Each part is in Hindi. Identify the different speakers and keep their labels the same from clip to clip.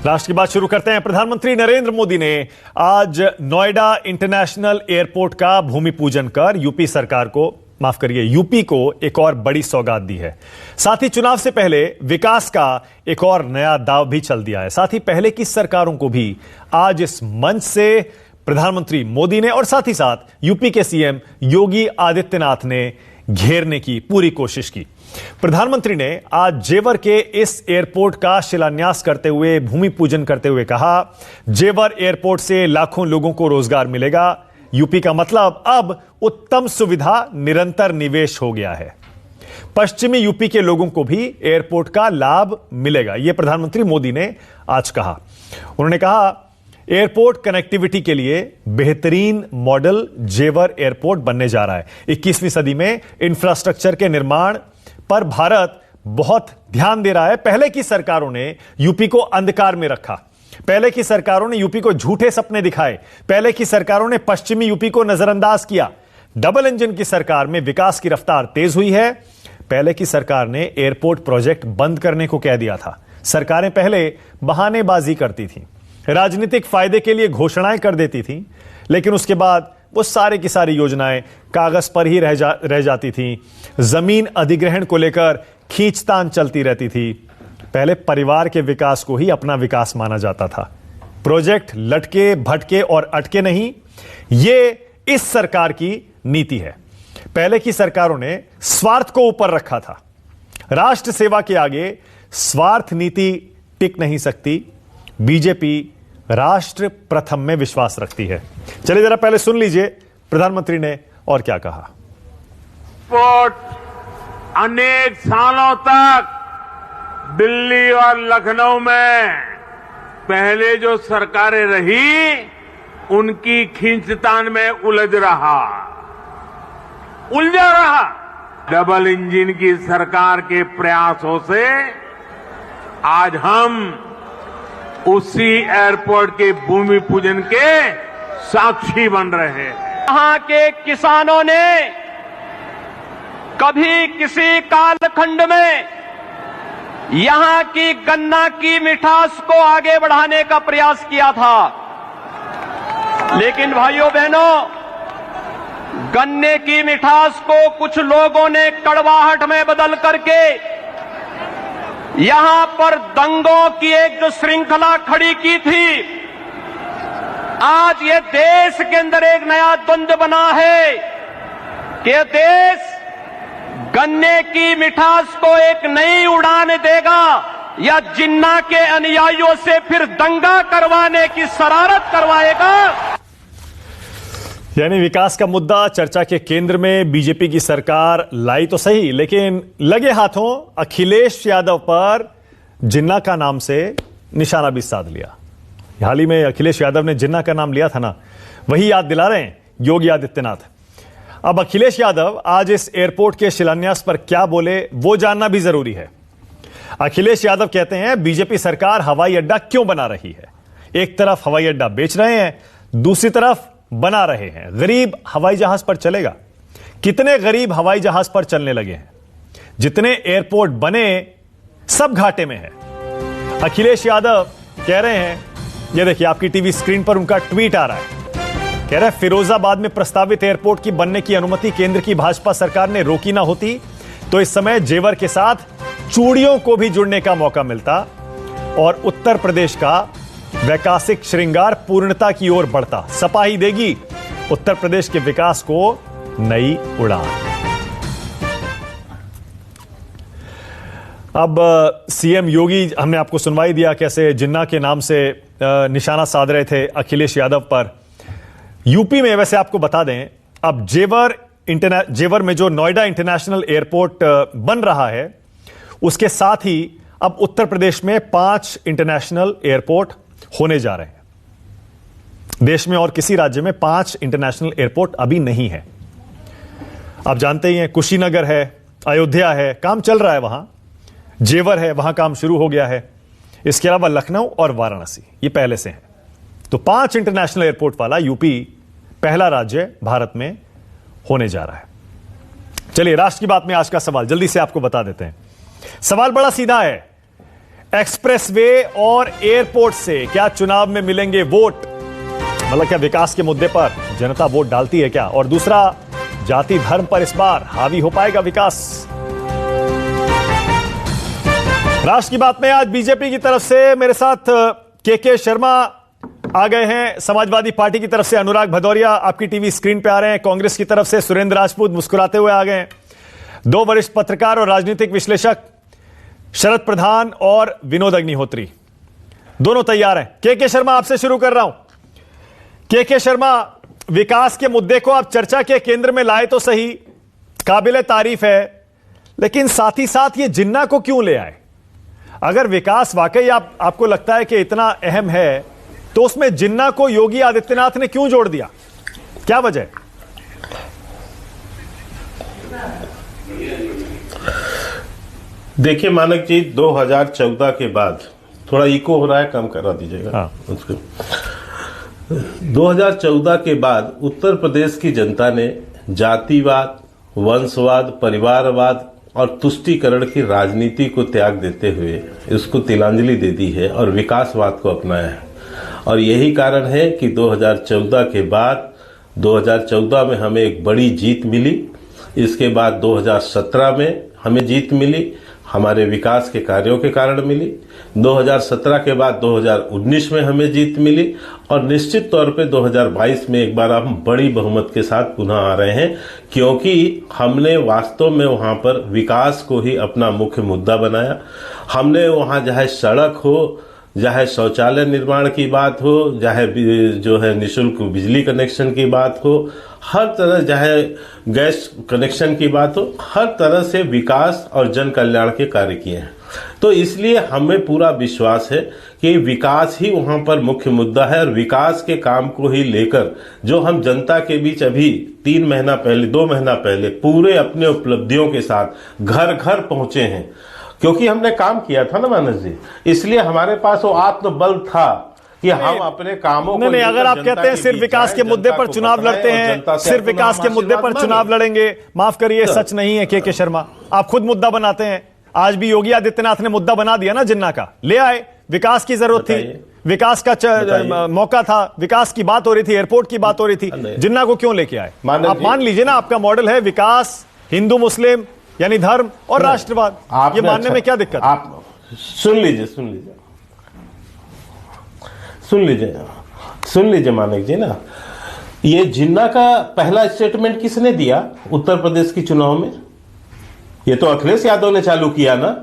Speaker 1: राष्ट्र की बात शुरू करते हैं। प्रधानमंत्री नरेंद्र मोदी ने आज नोएडा इंटरनेशनल एयरपोर्ट का भूमि पूजन कर यूपी को एक और बड़ी सौगात दी है। साथ ही चुनाव से पहले विकास का एक और नया दांव भी चल दिया है। साथ ही पहले की सरकारों को भी आज इस मंच से प्रधानमंत्री मोदी ने और साथ ही साथ यूपी के सीएम योगी आदित्यनाथ ने घेरने की पूरी कोशिश की। प्रधानमंत्री ने आज जेवर के इस एयरपोर्ट का शिलान्यास करते हुए, भूमि पूजन करते हुए कहा, जेवर एयरपोर्ट से लाखों लोगों को रोजगार मिलेगा। यूपी का मतलब अब उत्तम सुविधा, निरंतर निवेश हो गया है। पश्चिमी यूपी के लोगों को भी एयरपोर्ट का लाभ मिलेगा, यह प्रधानमंत्री मोदी ने आज कहा। उन्होंने कहा, एयरपोर्ट कनेक्टिविटी के लिए बेहतरीन मॉडल जेवर एयरपोर्ट बनने जा रहा है। 21वीं सदी में इंफ्रास्ट्रक्चर के निर्माण पर भारत बहुत ध्यान दे रहा है। पहले की सरकारों ने यूपी को अंधकार में रखा, पहले की सरकारों ने यूपी को झूठे सपने दिखाए, पहले की सरकारों ने पश्चिमी यूपी को नजरअंदाज किया। डबल इंजन की सरकार में विकास की रफ्तार तेज हुई है। पहले की सरकार ने एयरपोर्ट प्रोजेक्ट बंद करने को कह दिया था। सरकारें पहले बहानेबाजी करती थीं, राजनीतिक फायदे के लिए घोषणाएं कर देती थीं, लेकिन उसके बाद वो सारी की सारी योजनाएं कागज पर ही रह जाती थीं। जमीन अधिग्रहण को लेकर खींचतान चलती रहती थी। पहले परिवार के विकास को ही अपना विकास माना जाता था। प्रोजेक्ट लटके भटके और अटके नहीं, ये इस सरकार की नीति है। पहले की सरकारों ने स्वार्थ को ऊपर रखा था। राष्ट्र सेवा के आगे स्वार्थ नीति टिक नहीं सकती। बीजेपी राष्ट्र प्रथम में विश्वास रखती है। चलिए जरा पहले सुन लीजिए प्रधानमंत्री ने और क्या कहा।
Speaker 2: एयरपोर्ट अनेक सालों तक दिल्ली और लखनऊ में पहले जो सरकारें रही उनकी खींचतान में उलझा रहा। डबल इंजन की सरकार के प्रयासों से आज हम उसी एयरपोर्ट के भूमि पूजन के साक्षी बन रहे हैं।
Speaker 3: यहां के किसानों ने कभी किसी कालखंड में यहां की गन्ना की मिठास को आगे बढ़ाने का प्रयास किया था, लेकिन भाइयों बहनों, गन्ने की मिठास को कुछ लोगों ने कड़वाहट में बदल करके यहां पर दंगों की एक जो श्रृंखला खड़ी की थी, आज ये देश के अंदर एक नया द्वंद्व बना है कि देश गन्ने की मिठास को एक नई उड़ान देगा या जिन्ना के अनुयायियों से फिर दंगा करवाने की शरारत करवाएगा।
Speaker 1: यानी विकास का मुद्दा चर्चा के केंद्र में बीजेपी की सरकार लाई तो सही, लेकिन लगे हाथों अखिलेश यादव पर जिन्ना का नाम से निशाना भी साध लिया। हाल ही में अखिलेश यादव ने जिन्ना का नाम लिया था ना, वही याद दिला रहे हैं योगी आदित्यनाथ। अब अखिलेश यादव आज इस एयरपोर्ट के शिलान्यास पर क्या बोले वो जानना भी जरूरी है। अखिलेश यादव कहते हैं, बीजेपी सरकार हवाई अड्डा क्यों बना रही है? एक तरफ हवाई अड्डा बेच रहे हैं, दूसरी तरफ बना रहे हैं। गरीब हवाई जहाज पर चलेगा? कितने गरीब हवाई जहाज पर चलने लगे हैं? जितने एयरपोर्ट बने सब घाटे में है। अखिलेश यादव कह रहे हैं, ये देखिए आपकी टीवी स्क्रीन पर उनका ट्वीट आ रहा है, कह रहे हैं, फिरोजाबाद में प्रस्तावित एयरपोर्ट की बनने की अनुमति केंद्र की भाजपा सरकार ने रोकी ना होती तो इस समय जेवर के साथ चूड़ियों को भी जुड़ने का मौका मिलता और उत्तर प्रदेश का वैकासिक श्रृंगार पूर्णता की ओर बढ़ता। सपा ही देगी उत्तर प्रदेश के विकास को नई उड़ान। अब सीएम योगी, हमने आपको सुनवाई दिया कैसे जिन्ना के नाम से निशाना साध रहे थे अखिलेश यादव पर। यूपी में वैसे आपको बता दें, अब जेवर में जो नोएडा इंटरनेशनल एयरपोर्ट बन रहा है, उसके साथ ही अब उत्तर प्रदेश में 5 इंटरनेशनल एयरपोर्ट होने जा रहे हैं। देश में और किसी राज्य में 5 इंटरनेशनल एयरपोर्ट अभी नहीं है। आप जानते ही हैं, कुशीनगर है, अयोध्या है, काम चल रहा है वहां। जेवर है, वहां काम शुरू हो गया है। इसके अलावा लखनऊ और वाराणसी ये पहले से हैं। तो 5 इंटरनेशनल एयरपोर्ट वाला यूपी पहला राज्य भारत में होने जा रहा है। चलिए राष्ट्र की बात में आज का सवाल जल्दी से आपको बता देते हैं। सवाल बड़ा सीधा है, एक्सप्रेसवे और एयरपोर्ट से क्या चुनाव में मिलेंगे वोट? मतलब क्या विकास के मुद्दे पर जनता वोट डालती है क्या? और दूसरा, जाति धर्म पर इस बार हावी हो पाएगा विकास? राष्ट्र की बात में आज बीजेपी की तरफ से मेरे साथ के शर्मा आ गए हैं, समाजवादी पार्टी की तरफ से अनुराग भदौरिया आपकी टीवी स्क्रीन पे आ रहे हैं, कांग्रेस की तरफ से सुरेंद्र राजपूत मुस्कुराते हुए आ गए हैं, दो वरिष्ठ पत्रकार और राजनीतिक विश्लेषक शरद प्रधान और विनोद अग्निहोत्री दोनों तैयार हैं। के शर्मा आपसे शुरू कर रहा हूं। के शर्मा, विकास के मुद्दे को आप चर्चा के केंद्र में लाए तो सही, काबिले तारीफ है, लेकिन साथ ही साथ ये जिन्ना को क्यों ले आए? अगर विकास वाकई आपको लगता है कि इतना अहम है तो उसमें जिन्ना को योगी आदित्यनाथ ने क्यों जोड़ दिया? क्या वजह है?
Speaker 4: देखिए मानक जी, 2014 के बाद, थोड़ा इको हो रहा है, कम करा दीजिएगा।
Speaker 1: हाँ।
Speaker 4: उसको 2014 के बाद उत्तर प्रदेश की जनता ने जातिवाद, वंशवाद, परिवारवाद और तुष्टीकरण की राजनीति को त्याग देते हुए इसको तिलांजलि दे दी है और विकासवाद को अपनाया है। और यही कारण है कि 2014 के बाद 2014 में हमें एक बड़ी जीत मिली, इसके बाद 2017 में हमें जीत मिली, हमारे विकास के कार्यों के कारण मिली, 2017 के बाद 2019 में हमें जीत मिली और निश्चित तौर पे 2022 में एक बार हम बड़ी बहुमत के साथ पुनः आ रहे हैं, क्योंकि हमने वास्तव में वहां पर विकास को ही अपना मुख्य मुद्दा बनाया। हमने वहां चाहे सड़क हो, चाहे शौचालय निर्माण की बात हो, चाहे जो है निःशुल्क बिजली कनेक्शन की बात हो, हर तरह, चाहे गैस कनेक्शन की बात हो, हर तरह से विकास और जन कल्याण के कार्य किए हैं। तो इसलिए हमें पूरा विश्वास है कि विकास ही वहां पर मुख्य मुद्दा है और विकास के काम को ही लेकर जो हम जनता के बीच अभी 2 महीना पहले पूरे अपने उपलब्धियों के साथ घर घर पहुंचे हैं, क्योंकि हमने काम किया था ना मानस जी, इसलिए हमारे पास वो आत्मबल था कि हम अपने कामों को।
Speaker 1: नहीं, अगर आप कहते हैं सिर्फ विकास के मुद्दे पर चुनाव लड़ते हैं, सिर्फ विकास के मुद्दे पर चुनाव लड़ेंगे, माफ करिए, सच नहीं है के शर्मा, आप खुद मुद्दा बनाते हैं। आज भी योगी आदित्यनाथ ने मुद्दा बना दिया ना जिन्ना का, ले आए, विकास की जरूरत थी, विकास का मौका था, विकास की बात हो रही थी, एयरपोर्ट की बात हो रही थी, जिन्ना को क्यों लेके आए? आप मान लीजिए ना, आपका मॉडल है विकास, हिंदू मुस्लिम यानी धर्म और राष्ट्रवाद, ये मानने में क्या दिक्कत?
Speaker 4: आप सुन लीजिए मानिक जी ना, ये जिन्ना का पहला स्टेटमेंट किसने दिया उत्तर प्रदेश की चुनाव में? ये तो अखिलेश यादव ने चालू किया ना।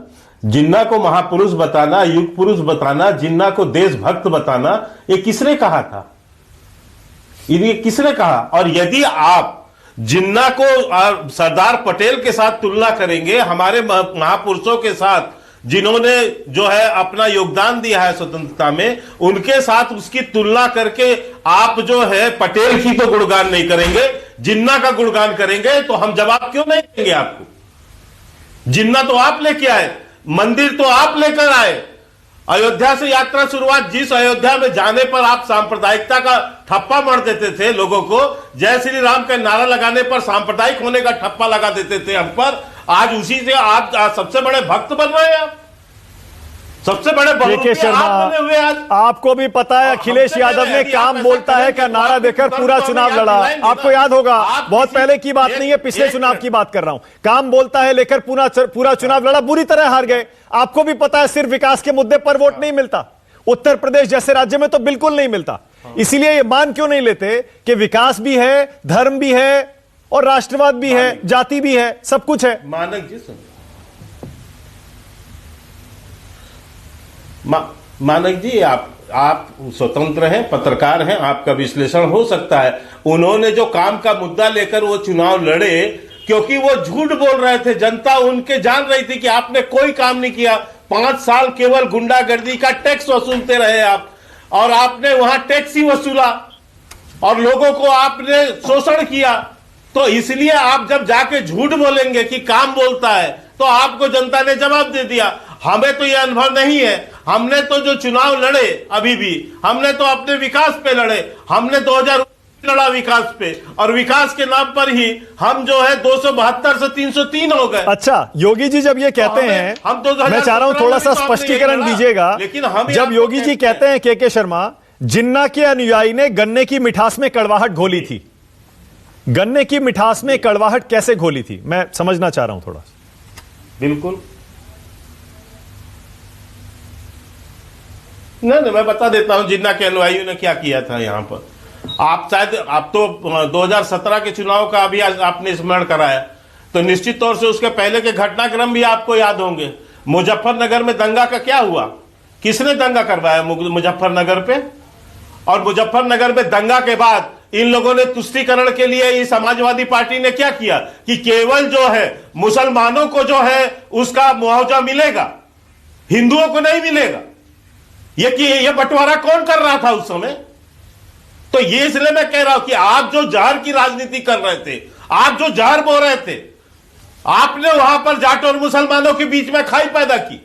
Speaker 4: जिन्ना को महापुरुष बताना, युग पुरुष बताना, जिन्ना को देशभक्त बताना, ये किसने कहा था? ये किसने कहा? और यदि आप जिन्ना को सरदार पटेल के साथ तुलना करेंगे, हमारे महापुरुषों के साथ जिन्होंने जो है अपना योगदान दिया है स्वतंत्रता में, उनके साथ उसकी तुलना करके आप जो है पटेल की तो गुणगान नहीं करेंगे, जिन्ना का गुणगान करेंगे, तो हम जवाब क्यों नहीं देंगे आपको? जिन्ना तो आप लेके आए, मंदिर तो आप लेकर आए, अयोध्या से यात्रा शुरुआत, जिस अयोध्या में जाने पर आप सांप्रदायिकता का ठप्पा मार देते थे लोगों को, जय श्री राम का नारा लगाने पर सांप्रदायिक होने का ठप्पा लगा देते थे हम पर, आज उसी से आप सबसे बड़े भक्त बन रहे हैं। आप सबसे बड़े
Speaker 1: बने हुए आज। आपको भी पता है अखिलेश यादव ने काम बोलता है का नारा देकर पूरा चुनाव लड़ा, आपको याद होगा, बहुत पहले की बात नहीं है, पिछले चुनाव की बात कर रहा हूं। काम बोलता है लेकर पूरा चुनाव लड़ा, बुरी तरह हार गए। आपको भी पता है सिर्फ विकास के मुद्दे पर वोट नहीं मिलता, उत्तर प्रदेश जैसे राज्य में तो बिल्कुल नहीं मिलता। इसीलिए ये मान क्यों नहीं लेते कि विकास भी है, धर्म भी है और राष्ट्रवाद भी है, जाति भी है, सब कुछ है?
Speaker 4: मानक जी सुन, मानक जी, आप स्वतंत्र हैं, पत्रकार हैं, आपका विश्लेषण हो सकता है। उन्होंने जो काम का मुद्दा लेकर वो चुनाव लड़े, क्योंकि वो झूठ बोल रहे थे, जनता उनके जान रही थी कि आपने कोई काम नहीं किया। 5 साल केवल गुंडागर्दी का टैक्स वसूलते रहे आप, और आपने वहां टैक्स ही वसूला और लोगों को आपने शोषण किया। तो इसलिए आप जब जाके झूठ बोलेंगे कि काम बोलता है, तो आपको जनता ने जवाब दे दिया। हमें तो यह अनुभव नहीं है, हमने तो जो चुनाव लड़े, अभी भी हमने तो अपने विकास पे लड़े। हमने 2000 लड़ा विकास पे, और विकास के नाम पर ही हम जो है 272 से 303 हो गए।
Speaker 1: अच्छा, योगी जी जब ये कहते हैं, मैं चाह रहा हूं थोड़ा सा स्पष्टीकरण दीजिएगा।
Speaker 4: लेकिन हम
Speaker 1: जब योगी जी कहते हैं के शर्मा, जिन्ना के अनुयायी ने गन्ने की मिठास में कड़वाहट घोली थी, गन्ने की मिठास में कड़वाहट कैसे घोली थी, मैं समझना चाह रहा हूं थोड़ा।
Speaker 4: बिल्कुल नहीं, मैं बता देता हूं जिन्ना के अनुयायियों ने क्या किया था यहां पर। आप शायद आप तो 2017 के चुनाव का अभी आपने स्मरण कराया, तो निश्चित तौर से उसके पहले के घटनाक्रम भी आपको याद होंगे। मुजफ्फरनगर में दंगा का क्या हुआ, किसने दंगा करवाया मुजफ्फरनगर पे? और मुजफ्फरनगर में दंगा के बाद इन लोगों ने तुष्टीकरण के लिए ये समाजवादी पार्टी ने क्या किया कि केवल जो है मुसलमानों को जो है उसका मुआवजा मिलेगा, हिंदुओं को नहीं मिलेगा। ये बंटवारा कौन कर रहा था उस समय? तो ये इसलिए मैं कह रहा हूं कि आप जो जहर की राजनीति कर रहे थे, आप जो जहर बो रहे थे, आपने वहां पर जाट और मुसलमानों के बीच में खाई पैदा की,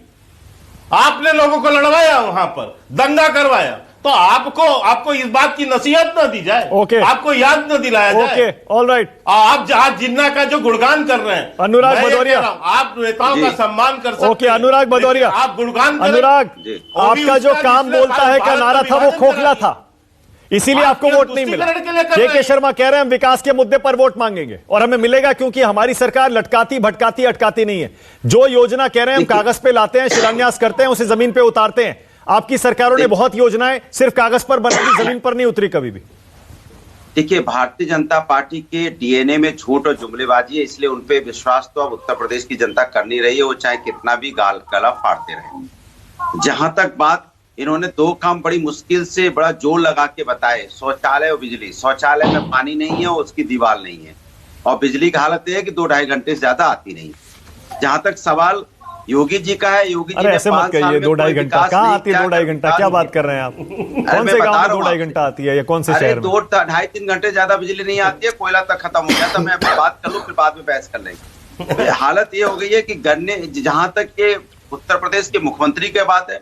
Speaker 4: आपने लोगों को लड़वाया, वहां पर दंगा करवाया। तो आपको इस बात की नसीहत न दी जाए, आपको याद न दिलाया जाए।
Speaker 1: ऑलराइट,
Speaker 4: आप जिन्ना का जो गुणगान कर रहे हैं,
Speaker 1: अनुराग भदौरिया,
Speaker 4: आप नेताओं का सम्मान कर सकते हैं।
Speaker 1: अनुराग भदौरिया,
Speaker 4: आप गुणगान,
Speaker 1: अनुराग, आपका जो काम बोलता है का नारा था वो खोखला था, इसीलिए आपको वोट नहीं मिला। के शर्मा कह रहे हैं हम विकास के मुद्दे पर वोट मांगेंगे और हमें मिलेगा, क्योंकि हमारी सरकार लटकाती भटकाती अटकाती नहीं है। जो योजना कह रहे हैं हम कागज पे लाते हैं, शिलान्यास करते हैं, उसे जमीन पे उतारते हैं। आपकी सरकारों ने बहुत योजनाएं सिर्फ कागज पर बना दी, जमीन पर नहीं उतरी कभी भी।
Speaker 5: देखिए, भारतीय जनता पार्टी के डीएनए में झूठ और जुमलेबाजी है, इसलिए उनपे विश्वास तो अब उत्तर प्रदेश की जनता कर नहीं रही है, वो चाहे कितना भी गला फाड़ते रहे। जहां तक बात, इन्होंने दो काम बड़ी मुश्किल से बड़ा जोर लगा के बताए, शौचालय और बिजली। शौचालय में पानी नहीं है और उसकी दीवार नहीं है, और बिजली की हालत यह है कि 2-2.5 घंटे से ज्यादा आती नहीं। जहां तक सवाल योगी जी का है, योगी जी ने 5 साल में
Speaker 1: 2-2.5 घंटा कहाँ आती है? 2-2.5 घंटा क्या बात कर रहे हैं आप? कौन से गांव में 2-2.5 घंटा आती है या कौन से शहर में?
Speaker 5: 2-2.5-3 घंटे ज्यादा बिजली नहीं आती है, कोयला तक खत्म हो गया था। मैं बात कर लूं, फिर बाद में बहस कर लेंगे। हालत ये हो गई है कि गन्ने, जहां तक के उत्तर प्रदेश के मुख्यमंत्री की बात है,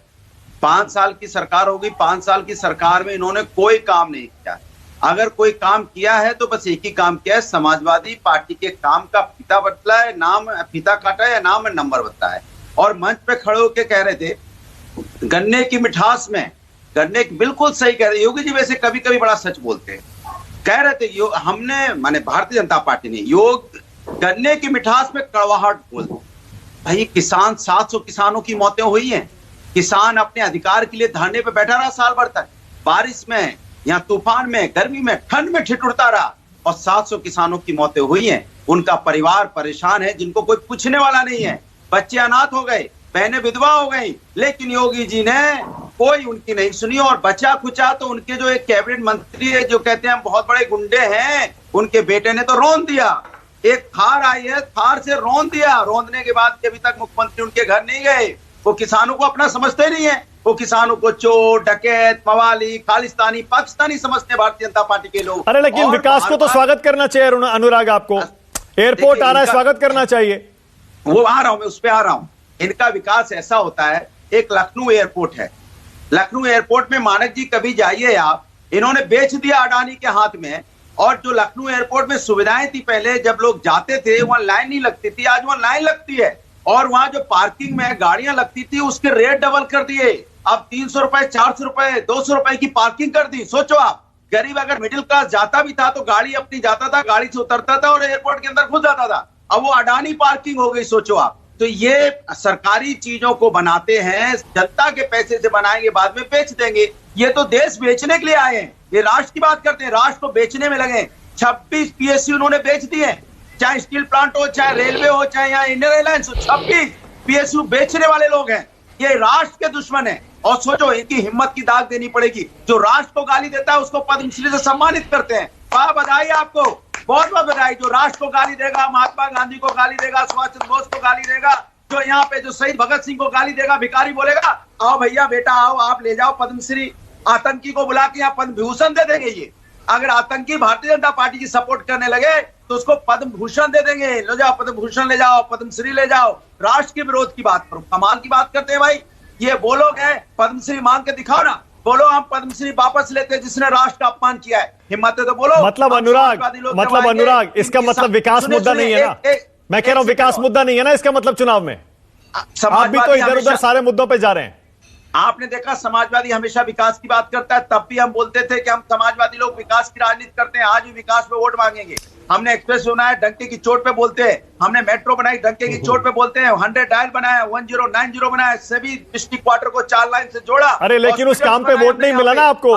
Speaker 5: 5 साल की सरकार होगी, 5 साल की सरकार में इन्होंने कोई काम नहीं किया। अगर कोई काम किया है तो बस एक ही काम किया है, समाजवादी पार्टी के काम का फीता बदला है, नाम फीता काटा है या नाम नंबर बदला है। और मंच पे खड़े होकर कह रहे थे गन्ने की मिठास में, गन्ने बिल्कुल सही कह रहे। योगी जी वैसे कभी कभी बड़ा सच बोलते हैं। कह रहे थे हमने, माने भारतीय जनता पार्टी ने, गन्ने की मिठास में कड़वाहट बोल। भाई, किसान 700 किसानों की मौतें हुई हैं। किसान अपने अधिकार के लिए धरने पे बैठा रहा साल भर तक, बारिश में या तूफान में, गर्मी में, ठंड में ठिठुरता रहा, और 700 किसानों की मौतें हुई हैं। उनका परिवार परेशान है, जिनको कोई पूछने वाला नहीं है। बच्चे अनाथ हो गए, बहनें विधवा हो गई, लेकिन योगी जी ने कोई उनकी नहीं सुनी। और बचा खुचा तो उनके जो एक कैबिनेट मंत्री है, जो कहते हैं बहुत बड़े गुंडे हैं, उनके बेटे ने तो रौंद दिया। एक थार आई है, थार से रौंद दिया। रौंदने के बाद अभी तक मुख्यमंत्री उनके घर नहीं गए। वो किसानों को अपना समझते नहीं है, वो किसानों को चोर, डकैत, मवाली, खालिस्तानी, पाकिस्तानी समझते हैं भारतीय जनता पार्टी के लोग।
Speaker 1: अरे लेकिन विकास को तो स्वागत करना चाहिए अनुराग, आपको एयरपोर्ट आ रहा है, स्वागत करना चाहिए।
Speaker 5: वो आ रहा हूं, मैं उस पर आ रहा हूं। इनका विकास ऐसा होता है, एक लखनऊ एयरपोर्ट है, लखनऊ एयरपोर्ट में मानक जी कभी जाइए आप, इन्होंने बेच दिया अडानी के हाथ में। और जो लखनऊ एयरपोर्ट में सुविधाएं थी पहले, जब लोग जाते थे वहां लाइन नहीं लगती थी, आज वहां लाइन लगती है। और वहां जो पार्किंग में गाड़ियां लगती थी उसके रेट डबल कर दिए। अब 300 रुपए, 400 रुपए, 200 रुपए की पार्किंग कर दी। सोचो आप, गरीब अगर मिडिल क्लास जाता भी था तो गाड़ी अपनी जाता था, गाड़ी से उतरता था और एयरपोर्ट के अंदर घुस जाता था। अब वो अडानी पार्किंग हो गई, सोचो आप। तो ये सरकारी चीजों को बनाते हैं, जनता के पैसे से बनाएंगे, बाद में बेच देंगे। ये तो देश बेचने के लिए आए हैं, ये राष्ट्र की बात करते हैं, राष्ट्र को बेचने में लगे। 26 पीएसयू उन्होंने बेच दिए, चाहे स्टील प्लांट हो, चाहे रेलवे हो, चाहे यहाँ इंडियन एयरलाइंस हो, 26 पीएसयू बेचने वाले लोग हैं। ये राष्ट्र के दुश्मन है। और सोचो, इनकी हिम्मत की दाग देनी पड़ेगी। जो राष्ट्र को गाली देता है उसको पद्मश्री से सम्मानित करते हैं। बधाई आपको, बहुत बहुत बधाई। जो राष्ट्र को गाली देगा, महात्मा गांधी को गाली देगा, सुभाष चंद्र बोस को गाली देगा, जो यहाँ पे जो शहीद भगत सिंह को गाली देगा, भिखारी बोलेगा, आओ भैया बेटा आओ, आप ले जाओ पद्मश्री। आतंकी को बुला के यहाँ पद्म भूषण दे देंगे। ये अगर आतंकी भारतीय जनता पार्टी की सपोर्ट करने लगे तो उसको पद्म भूषण दे देंगे। ले जाओ पद्म भूषण, ले जाओ पद्मश्री, ले जाओ। राष्ट्र के विरोध की बात करो, कमाल की बात करते हैं भाई। ये वो लोग हैं, पद्मश्री मांग के दिखाओ ना। बोलो हम पद्मश्री वापस लेते हैं जिसने राष्ट्र का अपमान किया है। हिम्मत है तो बोलो।
Speaker 1: मतलब अनुराग इसका मतलब विकास मुद्दा नहीं है ना? मैं कह रहा हूं विकास मुद्दा नहीं है ना इसका मतलब चुनाव में? आप भी तो इधर उधर सारे मुद्दों पे जा रहे हैं।
Speaker 5: आपने देखा समाजवादी हमेशा विकास की बात करता है, तब भी हम बोलते थे कि हम समाजवादी लोग विकास की राजनीति करते हैं, आज भी विकास पे वोट मांगेंगे। हमने एक्सप्रेस बनाया डंके की चोट पे बोलते हैं, हमने मेट्रो बनाई डंके की चोट पे बोलते हैं, 100 डायल बनाया, 1090 बनाया, सभी डिस्ट्रिक्ट क्वार्टर को 4 लाइन से जोड़ा।
Speaker 1: अरे लेकिन उस काम पे वोट नहीं मिला ना आपको?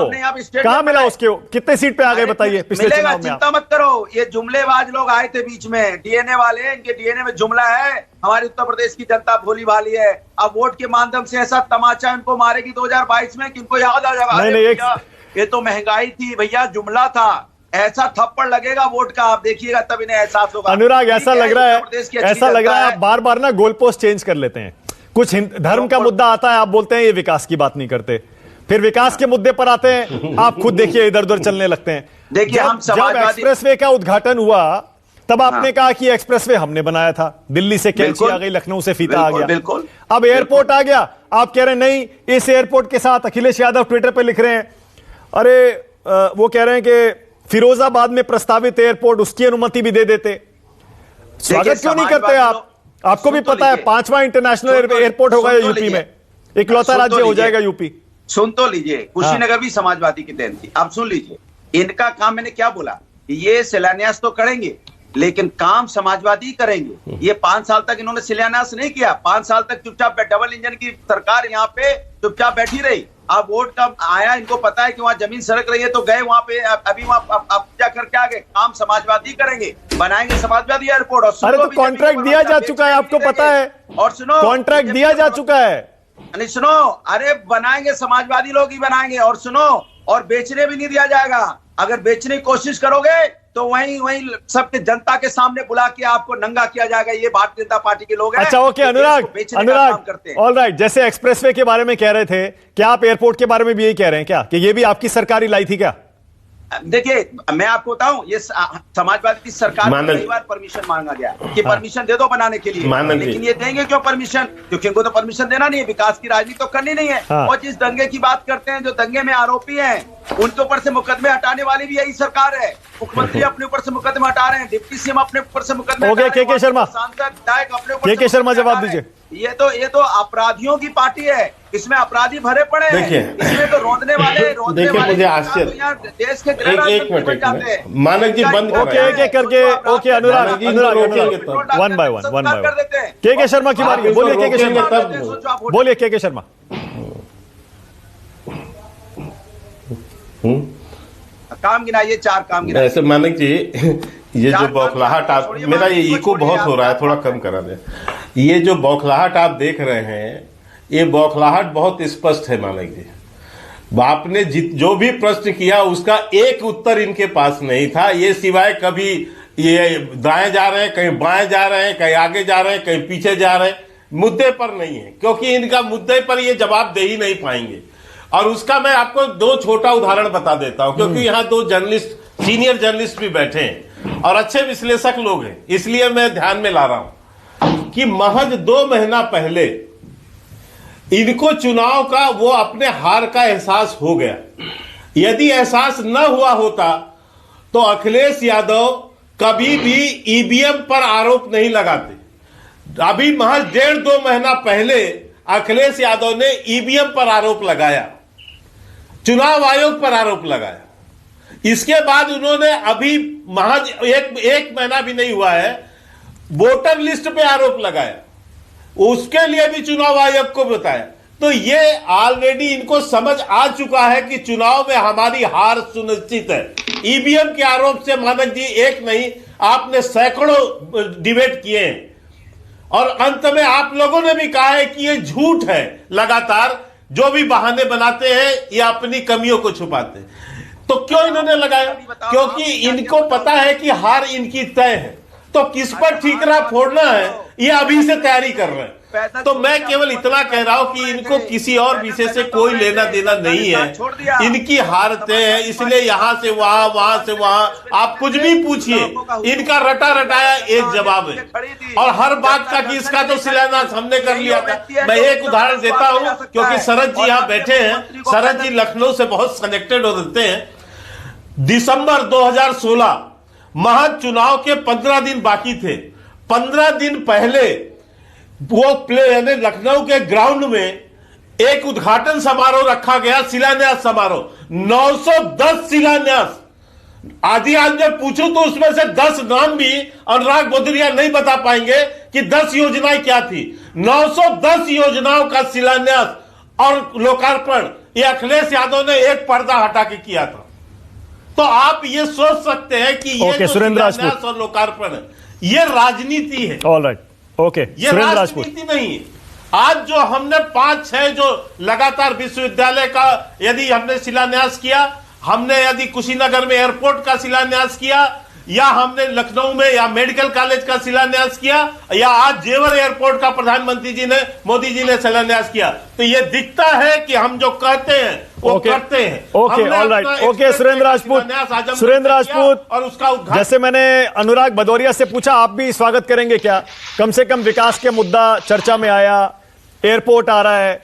Speaker 1: कहां मिला उसके? कितने सीट पे आ गए बताइए पिछले चुनाव में?
Speaker 5: चिंता मत करो, ये जुमलेबाज लोग आए थे बीच में, डीएनए वाले, इनके डीएनए में जुमला है। हमारी उत्तर प्रदेश की जनता भोली भाली है, अब वोट के माध्यम से ऐसा तमाचा इनको मारेगी 2022 में कि इनको याद आ जाएगा ये तो महंगाई थी भैया, जुमला था, ऐसा थप्पड़ लगेगा वोट का, आप देखिएगा तब इन्हें एहसास होगा।
Speaker 1: अनुराग ऐसा लग रहा है आप बार बार ना गोल पोस्ट चेंज कर लेते हैं। कुछ धर्म का मुद्दा आता है, आप बोलते हैं ये विकास की बात नहीं करते, फिर विकास के मुद्दे पर आते हैं, आप खुद देखिए इधर उधर चलने लगते हैं।
Speaker 5: देखिए
Speaker 1: जब एक्सप्रेसवे का उद्घाटन हुआ तब आपने कहा कि एक्सप्रेसवे हमने बनाया था, दिल्ली से कैंची आ गई, लखनऊ से फीता आ गया, अब एयरपोर्ट आ गया, आप कह रहे हैं नहीं इस एयरपोर्ट के साथ, अखिलेश यादव ट्विटर पे लिख रहे हैं, अरे वो कह रहे हैं कि फिरोजाबाद में प्रस्तावित एयरपोर्ट उसकी अनुमति भी दे देते। स्वागत क्यों नहीं करते आप? आपको भी पता है 5वां इंटरनेशनल एयरपोर्ट होगा यूपी में, इकलौता राज्य हो जाएगा यूपी।
Speaker 5: सुन तो लीजिए, कुशीनगर भी समाजवादी की देन थी। अब सुन लीजिए, इनका काम मैंने क्या बोला, ये शिलान्यास तो करेंगे लेकिन काम समाजवादी करेंगे। ये 5 साल तक इन्होंने शिलान्यास नहीं किया, 5 साल तक चुपचाप डबल इंजन की सरकार यहाँ पे चुपचाप बैठी रही। अब वोट कब आया, इनको पता है कि वहां जमीन सड़क रही है तो गए वहां पे, अभी वहां अब क्या करके आ गए, काम समाजवादी करेंगे, बनाएंगे समाजवादी एयरपोर्ट। और
Speaker 1: अरे तो कॉन्ट्रैक्ट दिया जा चुका है, आपको पता है?
Speaker 5: और सुनो,
Speaker 1: कॉन्ट्रैक्ट दिया जा चुका है।
Speaker 5: नहीं सुनो, अरे बनाएंगे समाजवादी लोग ही बनाएंगे। और सुनो, और बेचने भी नहीं दिया जाएगा। अगर बेचने की कोशिश करोगे तो वहीं सबके जनता के सामने बुला के आपको नंगा किया जाएगा। ये भारतीय जनता पार्टी के लोग हैं।
Speaker 1: अच्छा ओके अनुराग ऑलराइट, जैसे एक्सप्रेसवे के बारे में कह रहे थे, क्या आप एयरपोर्ट के बारे में भी यही कह रहे हैं क्या कि ये भी आपकी सरकार ही लाई थी क्या?
Speaker 5: देखिए मैं आपको बताऊं, ये समाजवादी की सरकार को कई बार परमिशन मांगा गया कि परमिशन दे दो बनाने के लिए, लेकिन ये देंगे क्यों परमिशन? क्योंकि इनको तो परमिशन देना नहीं है, विकास की राजनीति तो करनी नहीं है। और जिस दंगे की बात करते हैं, जो दंगे में आरोपी हैं, उनके ऊपर से मुकदमे हटाने वाली भी यही सरकार है। मुख्यमंत्री अपने ऊपर से मुकदमे हटा रहे हैं, डिप्टी सीएम अपने ऊपर से मुकदमे,
Speaker 1: के शर्मा
Speaker 5: सांसद विधायक अपने ऊपर
Speaker 1: के शर्मा जवाब दीजिए।
Speaker 5: ये तो अपराधियों की पार्टी है, इसमें अपराधी भरे पड़े हैं, इसमें तो रोंदने वाले
Speaker 4: मुझे आश्चर्य,
Speaker 5: देश के
Speaker 4: एक मिनट मानक जी बंद
Speaker 1: करके okay Anurag one by one के शर्मा की बारी है, बोलिए के शर्मा।
Speaker 5: काम गिनाइए, 4 काम गिनाइए।
Speaker 4: ऐसे मानक जी ये जो बौखलाहट आप, मेरा ये इको बहुत हो रहा है, थोड़ा कम करा दे। ये जो बौखलाहट आप देख रहे हैं, ये बौखलाहट बहुत स्पष्ट है मानक जी। आपने जो भी प्रश्न किया उसका एक उत्तर इनके पास नहीं था, ये सिवाय कभी ये दाएं जा रहे हैं, कहीं बाएं जा रहे हैं, कहीं आगे जा रहे हैं, कहीं पीछे जा रहे हैं, मुद्दे पर नहीं है, क्योंकि इनका मुद्दे पर ये जवाब दे ही नहीं पाएंगे। और उसका मैं आपको 2 छोटा उदाहरण बता देता हूं, क्योंकि यहाँ 2 जर्नलिस्ट, सीनियर जर्नलिस्ट भी बैठे हैं और अच्छे विश्लेषक लोग हैं, इसलिए मैं ध्यान में ला रहा हूं कि महज 2 महीना पहले इनको चुनाव का वो अपने हार का एहसास हो गया। यदि एहसास न हुआ होता तो अखिलेश यादव कभी भी ईवीएम पर आरोप नहीं लगाते। अभी महज 1.5-2 महीना पहले अखिलेश यादव ने ईवीएम पर आरोप लगाया, चुनाव आयोग पर आरोप लगाया। इसके बाद उन्होंने अभी महज एक महीना भी नहीं हुआ है, वोटर लिस्ट पे आरोप लगाया, उसके लिए भी चुनाव आयोग को बताया। तो ये ऑलरेडी इनको समझ आ चुका है कि चुनाव में हमारी हार सुनिश्चित है। ईवीएम के आरोप से मानक जी एक नहीं, आपने सैकड़ों डिबेट किए हैं और अंत में आप लोगों ने भी कहा है कि ये झूठ है। लगातार जो भी बहाने बनाते हैं ये अपनी कमियों को छुपाते हैं। तो क्यों इन्होंने लगाया? क्योंकि इनको पता है कि हार इनकी तय है, तो किस पर ठीकरा फोड़ना है ये अभी से तैयारी कर रहे हैं।
Speaker 5: पैदल
Speaker 4: तो मैं केवल इतना कह रहा हूं कि इनको किसी और विषय से कोई लेना देना नहीं है, इनकी हार तय है, इसलिए यहां से वहां, वहां से वहां, आप कुछ भी पूछिए, इनका रटा रटाया एक जवाब है। और हर बात का कि इसका तो शिलान्यास हमने कर लिया था। मैं एक उदाहरण देता हूं, क्योंकि शरद जी यहां बैठे हैं, शरद जी लखनऊ से बहुत कनेक्टेड हो रहते हैं। दिसंबर 2016 महाचुनाव के 15 दिन बाकी थे। 15 दिन पहले वो यानी लखनऊ के ग्राउंड में एक उद्घाटन समारोह रखा गया, शिलान्यास समारोह। 910 शिलान्यास। आदि आज मैं पूछूं तो उसमें से 10 नाम भी अनुराग बोधरिया नहीं बता पाएंगे कि 10 योजनाएं क्या थी। 910 योजनाओं का शिलान्यास और लोकार्पण ये अखिलेश यादव ने एक पर्दा हटा के किया था। तो आप ये सोच सकते हैं कि ये जो शिलान्यास और लोकार्पण है, ये राजनीति है।
Speaker 1: ऑलराइट, ओके,
Speaker 4: ये राजनीति नहीं है। आज जो हमने 5-6 जो लगातार विश्वविद्यालय का यदि हमने शिलान्यास किया, हमने यदि कुशीनगर में एयरपोर्ट का शिलान्यास किया, या हमने लखनऊ में या मेडिकल कॉलेज का शिलान्यास किया, या आज जेवर एयरपोर्ट का प्रधानमंत्री जी ने, मोदी जी ने शिलान्यास किया, तो ये दिखता है कि हम जो कहते हैं वो करते हैं।
Speaker 1: Okay, alright, okay. Surendra Rajput
Speaker 4: और उसका
Speaker 1: जैसे मैंने अनुराग भदौरिया से पूछा, आप भी स्वागत करेंगे क्या? कम से कम विकास के मुद्दा चर्चा में आया, एयरपोर्ट आ रहा है,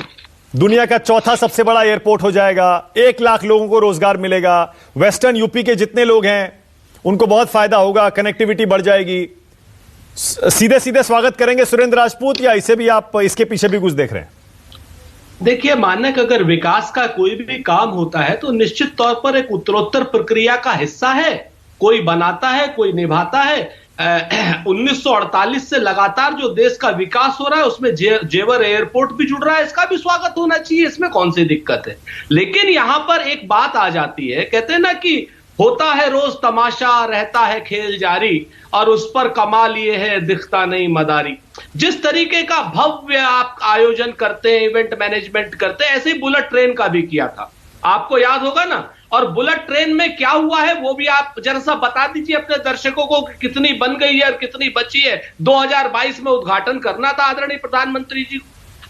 Speaker 1: दुनिया का चौथा सबसे बड़ा एयरपोर्ट हो जाएगा, 1 लाख लोगों को रोजगार मिलेगा, वेस्टर्न यूपी के जितने लोग हैं उनको बहुत फायदा होगा, कनेक्टिविटी बढ़ जाएगी। सीधे सीधे स्वागत करेंगे सुरेंद्र राजपूत, या इसे भी आप इसके पीछे भी कुछ देख रहे हैं?
Speaker 6: देखिए, मानक अगर विकास का कोई भी काम होता है तो निश्चित तौर पर एक उत्तरोत्तर प्रक्रिया का हिस्सा है। कोई बनाता है, कोई निभाता है। 1948 से लगातार जो देश का विकास हो रहा है उसमें जेवर एयरपोर्ट भी जुड़ रहा है, इसका भी स्वागत होना चाहिए, इसमें कौन सी दिक्कत है। लेकिन यहां पर एक बात आ जाती है, कहते हैं ना कि होता है रोज तमाशा, रहता है खेल जारी, और उस पर कमाल ये है दिखता नहीं मदारी। जिस तरीके का भव्य आप आयोजन करते हैं, इवेंट मैनेजमेंट करते हैं, ऐसे ही बुलेट ट्रेन का भी किया था, आपको याद होगा ना। और बुलेट ट्रेन में क्या हुआ है वो भी आप जरा सा बता दीजिए अपने दर्शकों को, कितनी बन गई है और कितनी बची है। 2022 में उद्घाटन करना था आदरणीय प्रधानमंत्री जी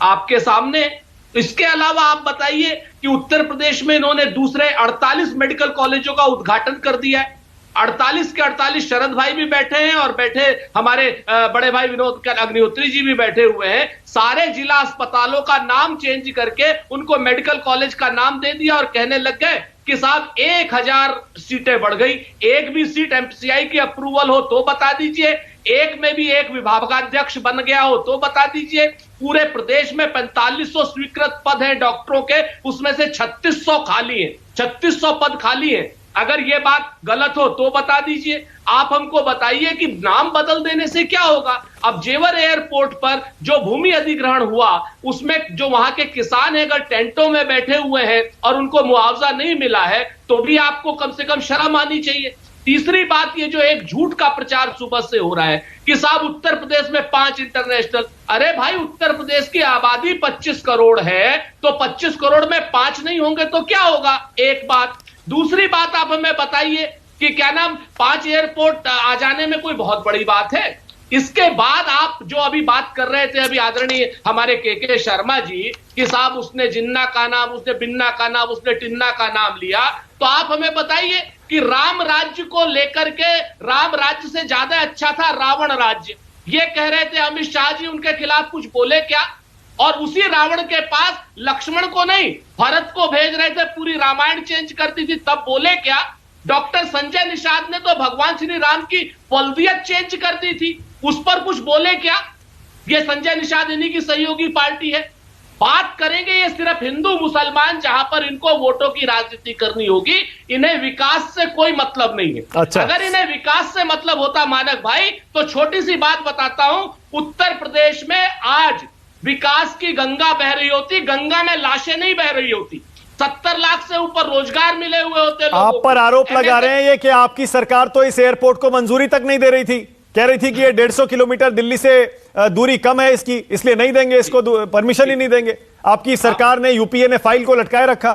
Speaker 6: आपके सामने। इसके अलावा आप बताइए कि उत्तर प्रदेश में इन्होंने दूसरे 48 मेडिकल कॉलेजों का उद्घाटन कर दिया है। 48 के 48 शरद भाई भी बैठे हैं और बैठे हमारे बड़े भाई विनोद अग्निहोत्री जी भी बैठे हुए हैं। सारे जिला अस्पतालों का नाम चेंज करके उनको मेडिकल कॉलेज का नाम दे दिया और कहने लग गए कि साहब 1000 सीटें बढ़ गई। एक भी सीट एमसीआई की अप्रूवल हो तो बता दीजिए, एक में भी एक विभागाध्यक्ष बन गया हो तो बता दीजिए। पूरे प्रदेश में 4500 स्वीकृत पद हैं डॉक्टरों के, उसमें से 3600 खाली हैं, 3600 पद खाली हैं। अगर ये बात गलत हो तो बता दीजिए। आप हमको बताइए कि नाम बदल देने से क्या होगा। अब जेवर एयरपोर्ट पर जो भूमि अधिग्रहण हुआ उसमें जो वहां के किसान हैं अगर टेंटों में बैठे हुए हैं और उनको मुआवजा नहीं मिला है तो भी आपको कम से कम शर्म आनी चाहिए। तीसरी बात, ये जो एक झूठ का प्रचार सुबह से हो रहा है कि साहब उत्तर प्रदेश में 5 इंटरनेशनल, अरे भाई उत्तर प्रदेश की आबादी 25 करोड़ है तो 25 करोड़ में 5 नहीं होंगे तो क्या होगा, एक बात। दूसरी बात, आप हमें बताइए कि क्या नाम 5 एयरपोर्ट आ जाने में कोई बहुत बड़ी बात है। इसके बाद आप जो अभी बात कर रहे थे अभी आदरणीय हमारे के शर्मा जी कि साहब उसने जिन्ना का नाम, उसने बिन्ना का नाम, उसने टिन्ना का नाम लिया, तो आप हमें बताइए कि राम राज्य को लेकर के राम राज्य से ज्यादा अच्छा था रावण राज्य। ये कह रहे थे अमित शाह जी, उनके खिलाफ कुछ बोले क्या? और उसी रावण के पास लक्ष्मण को नहीं भरत को भेज रहे थे, पूरी रामायण चेंज करती थी, तब बोले क्या? डॉक्टर संजय निषाद ने तो भगवान श्री राम की फौल्दियत चेंज कर दी थी, उस पर कुछ बोले क्या? ये संजय निषाद इन्हीं की सहयोगी पार्टी है। बात करेंगे ये सिर्फ हिंदू मुसलमान जहां पर इनको वोटों की राजनीति करनी होगी, इन्हें विकास से कोई मतलब नहीं है।
Speaker 1: अच्छा।
Speaker 6: अगर इन्हें विकास से मतलब होता मानक भाई, तो छोटी सी बात बताता हूं, उत्तर प्रदेश में आज विकास की गंगा बह रही होती, गंगा में लाशें नहीं बह रही होती, 70 लाख से ऊपर रोजगार मिले हुए होते लोगों को।
Speaker 1: आप पर आरोप लगा रहे हैं ये कि आपकी सरकार तो इस एयरपोर्ट को मंजूरी तक नहीं दे रही थी, कह रही थी कि ये 150 किलोमीटर दिल्ली से दूरी कम है इसकी, इसलिए नहीं देंगे इसको, परमिशन ही नहीं देंगे। आपकी सरकार ने, यूपीए ने फाइल को लटकाए रखा।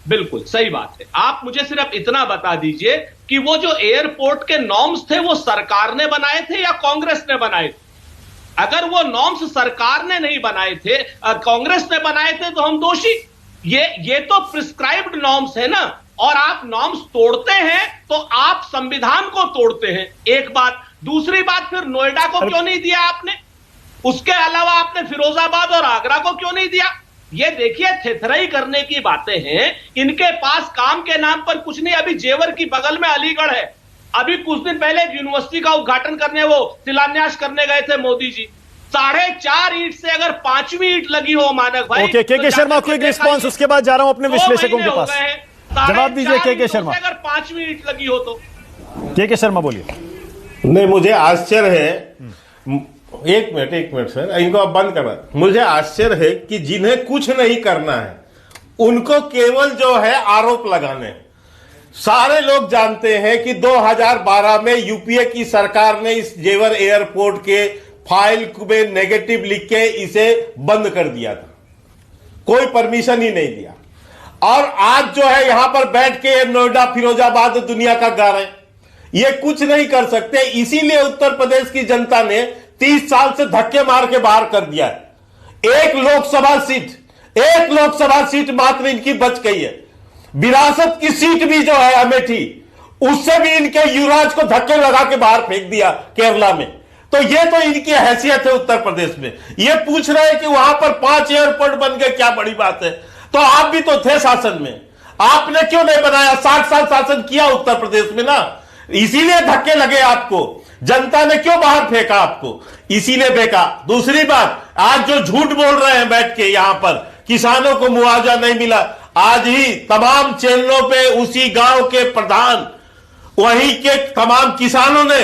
Speaker 6: बिल्कुल सही बात है। आप मुझे सिर्फ इतना बता दीजिए कि वो जो एयरपोर्ट के नॉर्म्स थे वो सरकार ने बनाए थे या कांग्रेस ने बनाए थे? अगर वो नॉर्म्स सरकार ने नहीं बनाए थे, कांग्रेस ने बनाए थे, तो हम दोषी। ये तो प्रिस्क्राइब्ड नॉर्म्स है ना, और आप नॉर्म्स तोड़ते हैं तो आप संविधान को तोड़ते हैं, एक बात। दूसरी बात, फिर नोएडा को क्यों नहीं दिया आपने? उसके अलावा आपने फिरोजाबाद और आगरा को क्यों नहीं दिया? ये देखिए, थेथराई करने की बातें हैं। इनके पास काम के नाम पर कुछ नहीं। अभी जेवर की बगल में अलीगढ़ है, अभी कुछ दिन पहले एक यूनिवर्सिटी का उद्घाटन करने, वो शिलान्यास करने गए थे मोदी जी। 4.5 ईंट से अगर 5वीं ईंट लगी हो मानक भाई,
Speaker 1: ओके, के शर्मा को एक रिस्पॉन्स, उसके बाद जा रहा हूं अपने विश्लेषकों के पास। जवाब दीजिए के शर्मा।
Speaker 6: अगर 5वीं ईंट लगी हो तो
Speaker 1: के शर्मा बोलिए।
Speaker 4: नहीं, मुझे आश्चर्य है, एक मिनट सर, इनको अब बंद करना। मुझे आश्चर्य है कि जिन्हें कुछ नहीं करना है उनको केवल जो है आरोप लगाने। सारे लोग जानते हैं कि 2012 में यूपीए की सरकार ने इस जेवर एयरपोर्ट के फाइल में नेगेटिव लिख के इसे बंद कर दिया था, कोई परमिशन ही नहीं दिया। और आज जो है यहां पर बैठ के नोएडा फिरोजाबाद दुनिया का गा रहे हैं, ये कुछ नहीं कर सकते। इसीलिए उत्तर प्रदेश की जनता ने 30 साल से धक्के मार के बाहर कर दिया है। एक लोकसभा सीट मात्र इनकी बच गई है। विरासत की सीट भी जो है अमेठी, उससे भी इनके युवराज को धक्के लगा के बाहर फेंक दिया केरला में। तो ये तो इनकी हैसियत है उत्तर प्रदेश में। ये पूछ रहे हैं कि वहां पर 5 एयरपोर्ट बन गए, क्या बड़ी बात है? तो आप भी तो थे शासन में, आपने क्यों नहीं बनाया? 60 साल शासन किया उत्तर प्रदेश में ना, इसीलिए धक्के लगे आपको। जनता ने क्यों बाहर फेंका आपको? इसीलिए फेंका। दूसरी बात, आज जो झूठ बोल रहे हैं बैठ के यहां पर, किसानों को मुआवजा नहीं मिला, आज ही तमाम चैनलों पे उसी गांव के प्रधान, वहीं के तमाम किसानों ने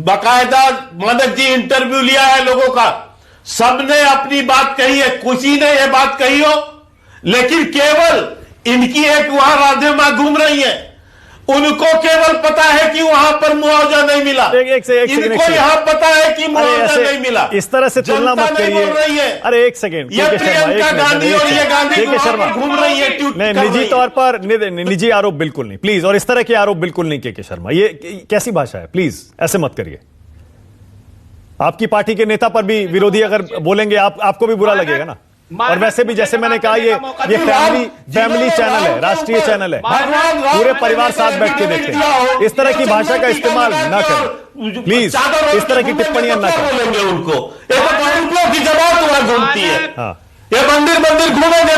Speaker 4: बाकायदा मानक जी इंटरव्यू लिया है लोगों का, सबने अपनी बात कही है। किसी ने यह बात कही हो, लेकिन केवल इनकी एक वहां राधे मां घूम रही है, उनको केवल पता है कि वहां पर मुआवजा नहीं मिला। इनको यहां पता है कि मुआवजा नहीं मिला।
Speaker 1: इस तरह से तुलना मत करिए। अरे एक सेकेंड,
Speaker 4: ये प्रियंका गांधी और ये गांधी शर्मा घूम रही है।
Speaker 1: नहीं, निजी तौर पर निजी आरोप बिल्कुल नहीं, प्लीज। और इस तरह के आरोप बिल्कुल नहीं के शर्मा, ये कैसी भाषा है? प्लीज ऐसे मत करिए। आपकी पार्टी के नेता पर भी विरोधी अगर बोलेंगे, आपको भी बुरा लगेगा ना। और वैसे भी जैसे मैंने कहा, ये फैमिली चैनल है, राष्ट्रीय चैनल है, पूरे परिवार साथ बैठ के देखते हैं। इस तरह की भाषा का इस्तेमाल ना करें प्लीज, इस तरह की टिप्पणियां ना करें।
Speaker 4: उनको की जबान वहां घूमती है। ये मंदिर घूमेंगे,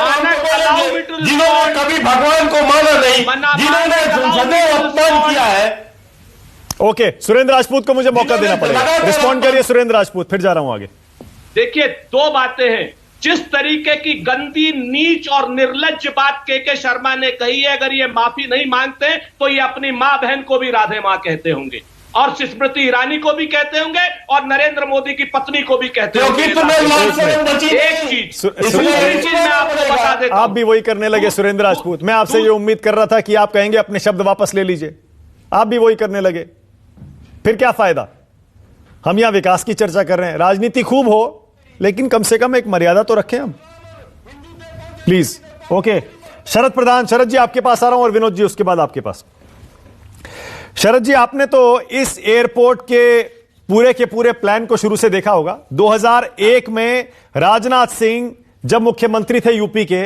Speaker 4: जिन्होंने कभी भगवान को माना नहीं, जिन्होंने सदैव अपमान किया है।
Speaker 1: ओके, सुरेंद्र राजपूत को मुझे मौका देना पड़ेगा, रिस्पॉन्ड करिए सुरेंद्र राजपूत, फिर जा रहा हूं आगे।
Speaker 6: देखिए, 2 बातें हैं। जिस तरीके की गंदी, नीच और निर्लज्ज बात के शर्मा ने कही है, अगर ये माफी नहीं मांगते तो ये अपनी मां बहन को भी राधे मां कहते होंगे, और स्मृति ईरानी को भी कहते होंगे, और नरेंद्र मोदी की पत्नी को भी कहते होंगे। एक चीज मैं आपको बता देता हूं,
Speaker 1: आप भी वही करने लगे सुरेंद्र राजपूत। मैं आपसे ये उम्मीद कर रहा था कि आप कहेंगे अपने शब्द वापस ले लीजिए, आप भी वही करने लगे। फिर क्या फायदा? हम यहां विकास की चर्चा कर रहे हैं। राजनीति खूब हो, लेकिन कम से कम एक मर्यादा तो रखें हम, प्लीज। ओके, शरद प्रधान, शरद जी आपके पास आ रहा हूं, और विनोद जी उसके बाद आपके पास। शरद जी, आपने तो इस एयरपोर्ट के पूरे प्लान को शुरू से देखा होगा। 2001 में राजनाथ सिंह जब मुख्यमंत्री थे यूपी के,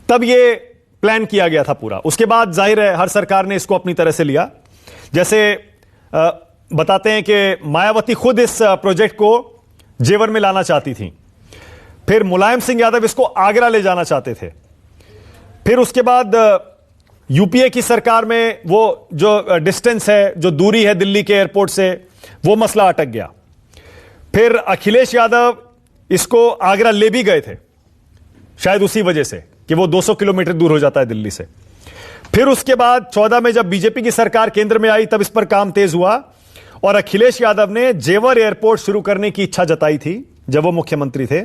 Speaker 1: तब ये प्लान किया गया था पूरा। उसके बाद जाहिर है हर सरकार ने इसको अपनी तरह से लिया। जैसे बताते हैं कि मायावती खुद इस प्रोजेक्ट को जेवर में लाना चाहती थी, फिर मुलायम सिंह यादव इसको आगरा ले जाना चाहते थे, फिर उसके बाद यूपीए की सरकार में वो जो डिस्टेंस है, जो दूरी है दिल्ली के एयरपोर्ट से, वो मसला अटक गया। फिर अखिलेश यादव इसको आगरा ले भी गए थे, शायद उसी वजह से कि वो 200 किलोमीटर दूर हो जाता है दिल्ली से। फिर उसके बाद 14 में जब बीजेपी की सरकार केंद्र में आई, तब इस पर काम तेज हुआ, और अखिलेश यादव ने जेवर एयरपोर्ट शुरू करने की इच्छा जताई थी जब वो मुख्यमंत्री थे।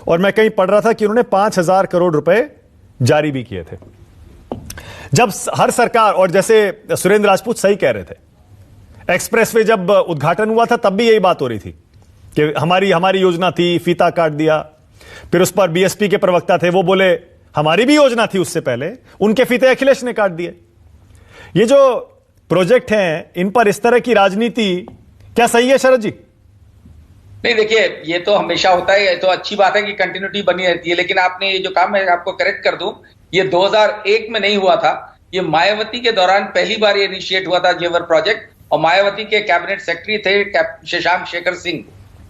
Speaker 1: और मैं कहीं पढ़ रहा था कि उन्होंने 5,000 करोड़ रुपए जारी भी किए थे। जब हर सरकार, और जैसे सुरेंद्र राजपूत सही कह रहे थे, एक्सप्रेसवे जब उद्घाटन हुआ था तब भी यही बात हो रही थी कि हमारी योजना थी, फीता काट दिया। फिर उस पर बीएसपी के प्रवक्ता थे, वो बोले हमारी भी योजना थी उससे पहले, उनके फीते अखिलेश ने काट दिए। ये जो प्रोजेक्ट हैं, इन पर इस तरह की राजनीति क्या सही है शरद जी?
Speaker 7: नहीं, देखिए, ये तो हमेशा होता है, ये तो अच्छी बात है कि कंटिन्यूटी बनी रहती है, लेकिन आपने ये जो काम मैं आपको करेक्ट कर दूं, ये 2001 में नहीं हुआ था, ये मायावती के दौरान पहली बार ये इनिशिएट हुआ था जेवर प्रोजेक्ट, और मायावती के कैबिनेट सेक्रेटरी थे शशांक शेखर सिंह,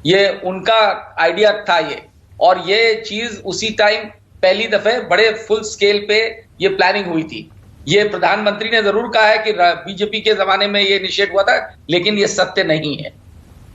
Speaker 7: ये उनका आइडिया था ये, और ये चीज उसी टाइम पहली दफे बड़े फुल स्केल पे ये प्लानिंग हुई थी। ये प्रधानमंत्री ने जरूर कहा है कि बीजेपी के जमाने में ये इनिशिएट हुआ था, लेकिन ये सत्य नहीं है।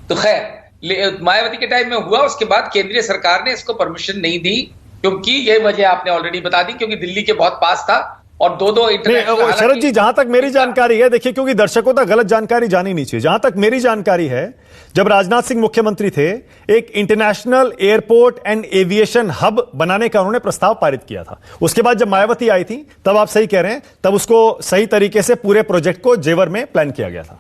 Speaker 7: तो खैर, मायावती के टाइम में हुआ, उसके बाद केंद्रीय सरकार ने इसको परमिशन नहीं दी, क्योंकि ये वजह आपने ऑलरेडी बता दी, क्योंकि दिल्ली के बहुत पास था और दो इंटरनेशनल।
Speaker 1: शरद जी, जहां तक मेरी जानकारी है, देखिए, क्योंकि दर्शकों तक गलत जानकारी जानी नहीं चाहिए, जहां तक मेरी जानकारी है, जब राजनाथ सिंह मुख्यमंत्री थे, एक international airport and aviation hub बनाने का उन्होंने प्रस्ताव पारित किया था। उसके बाद जब मायावती आई थी, तब आप सही कह रहे हैं, तब उसको सही तरीके से पूरे प्रोजेक्ट को जेवर में प्लान किया गया था।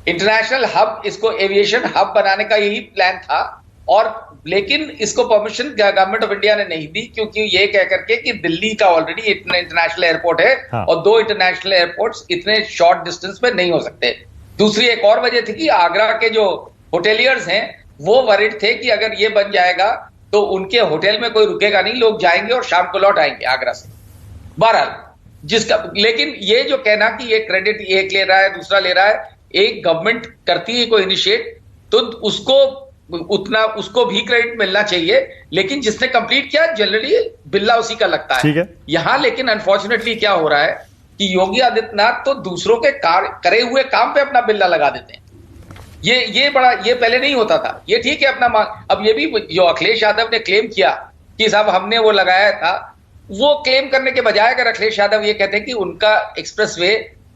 Speaker 7: इंटरनेशनल हब, इसको एविएशन हब बनाने का यही प्लान था, और लेकिन इसको परमिशन गवर्नमेंट ऑफ इंडिया ने नहीं दी, क्योंकि ये कह करके कि दिल्ली का ऑलरेडी इतना इंटरनेशनल एयरपोर्ट है,
Speaker 1: हाँ।
Speaker 7: और 2 इंटरनेशनल एयरपोर्ट्स इतने शॉर्ट डिस्टेंस पे नहीं हो सकते। दूसरी एक और वजह थी कि आगरा के जो होटेलियर्स हैं वो वरिड थे कि अगर ये बन जाएगा तो उनके होटल में कोई रुकेगा नहीं, लोग जाएंगे और शाम को लौट आएंगे आगरा से। बहरहाल, जिसका, लेकिन ये जो कहना कि ये क्रेडिट एक ले रहा है दूसरा ले रहा है, एक गवर्नमेंट करती है कोई इनिशिएट तो उसको भी क्रेडिट मिलना चाहिए, लेकिन जिसने कंप्लीट किया जनरली बिल्ला उसी का लगता है। यहां लेकिन अनफॉर्चुनेटली क्या हो रहा है कि योगी आदित्यनाथ तो दूसरों के करे हुए काम पे अपना बिल्ला लगा देते हैं। ये पहले नहीं होता था। ये ठीक है अपना अब ये भी जो अखिलेश यादव ने क्लेम किया कि साहब हमने वो लगाया था, वो क्लेम करने के बजाय अगर अखिलेश यादव ये कहते हैं कि उनका एक्सप्रेसवे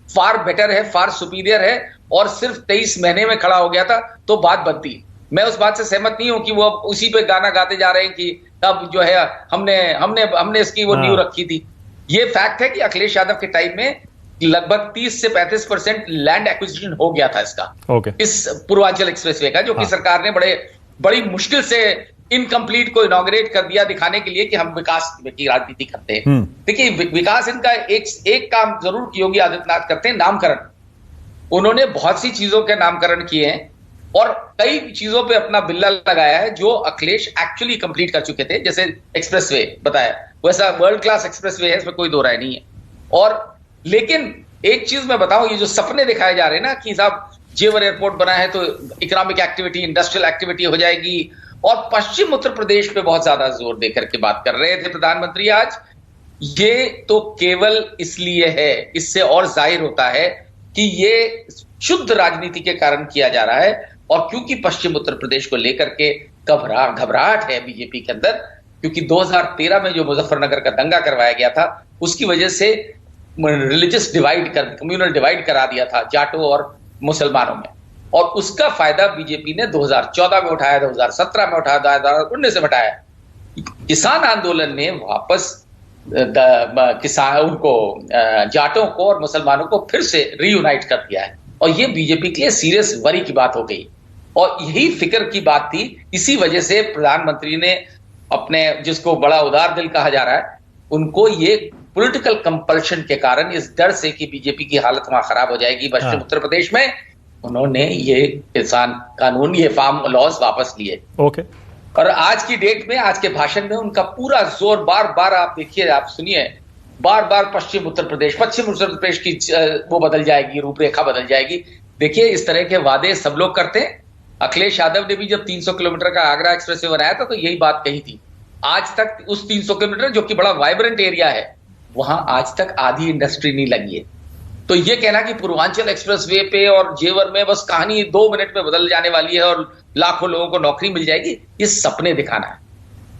Speaker 7: फार बेटर है, फार सुपीरियर है, और सिर्फ 23 महीने में खड़ा हो गया था, तो बात बनती। मैं उस बात से सहमत नहीं हूं कि वो उसी पे गाना गाते जा रहे हैं कि तब जो है हमने इसकी वो नींव रखी थी। ये फैक्ट है कि अखिलेश यादव के टाइम में लगभग 30 से 35% लैंड एक्विजिशन हो गया था इसका, इस पूर्वांचल एक्सप्रेसवे का, जो कि सरकार ने बड़ी मुश्किल से इनकम्प्लीट को इनॉग्रेट कर दिया, दिखाने के लिए कि हम विकास की राजनीति करते हैं। देखिए, विकास इनका एक काम जरूर योगी आदित्यनाथ करते हैं, नामकरण। उन्होंने बहुत सी चीजों के नामकरण किए हैं और कई चीजों पे अपना बिल्ला लगाया है जो अखिलेश एक्चुअली कंप्लीट कर चुके थे। जैसे एक्सप्रेसवे बताया, वैसा वर्ल्ड क्लास एक्सप्रेसवे है, इसमें कोई दो राय नहीं है। और लेकिन एक चीज मैं बताऊं, ये जो सपने दिखाए जा रहे हैं ना कि साहब जेवर एयरपोर्ट बना है तो इकोनॉमिक एक्टिविटी, इंडस्ट्रियल एक्टिविटी हो जाएगी, और पश्चिम उत्तर प्रदेश पे बहुत ज्यादा जोर देकर के बात कर रहे थे प्रधानमंत्री आज, ये तो केवल इसलिए है, इससे और जाहिर होता है कि ये शुद्ध राजनीति के कारण किया जा रहा है। और क्योंकि पश्चिम उत्तर प्रदेश को लेकर के घबराहट है बीजेपी के अंदर, क्योंकि 2013 में जो मुजफ्फरनगर का दंगा करवाया गया था, उसकी वजह से रिलीजियस कम्युनल डिवाइड करा दिया था जाटों और मुसलमानों में, और उसका फायदा बीजेपी ने 2014 में उठाया, 2017 में उठाया, 2019 में उठाया। किसान आंदोलन ने वापस उनको जाटों को और मुसलमानों को फिर से रीयूनाइट कर दिया है, और ये बीजेपी के लिए सीरियस वरी की बात हो गई, और यही फिक्र की बात थी। इसी वजह से प्रधानमंत्री ने अपने, जिसको बड़ा उदार दिल कहा जा रहा है, उनको ये पॉलिटिकल कंपल्शन के कारण, इस डर से कि बीजेपी की हालत वहां खराब हो जाएगी पश्चिम उत्तर प्रदेश में, उन्होंने ये किसान कानून, ये फार्म लॉज वापस लिए। और आज की डेट में, आज के भाषण में उनका पूरा जोर, बार बार आप देखिए, आप सुनिए, बार बार पश्चिम उत्तर प्रदेश की वो बदल जाएगी, रूपरेखा बदल जाएगी। देखिए, इस तरह के वादे सब लोग करते हैं। अखिलेश यादव ने भी जब 300 किलोमीटर का आगरा एक्सप्रेसवे बनाया था तो यही बात कही थी। आज तक उस 300 किलोमीटर, जो कि बड़ा वाइब्रेंट एरिया है, वहां आज तक आधी इंडस्ट्री नहीं लगी है। तो ये कहना कि पूर्वांचल एक्सप्रेसवे पे और जेवर में बस कहानी 2 मिनट में बदल जाने वाली है और लाखों लोगों को नौकरी मिल जाएगी, ये सपने दिखाना है।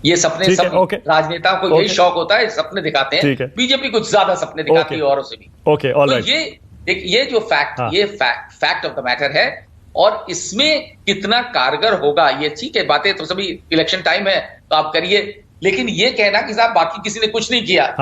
Speaker 7: ये सपने सब राजनेताओं को यही शौक होता है, सपने दिखाते हैं। बीजेपी कुछ ज्यादा सपने दिखाती है औरों से भी। तो ये जो फैक्ट ऑफ द मैटर है, और इसमें कितना कारगर होगा, ये ठीक है, बातें तो सभी इलेक्शन टाइम है तो आप करिए, लेकिन ये कहना कि साहब बाकी किसी ने कुछ नहीं किया,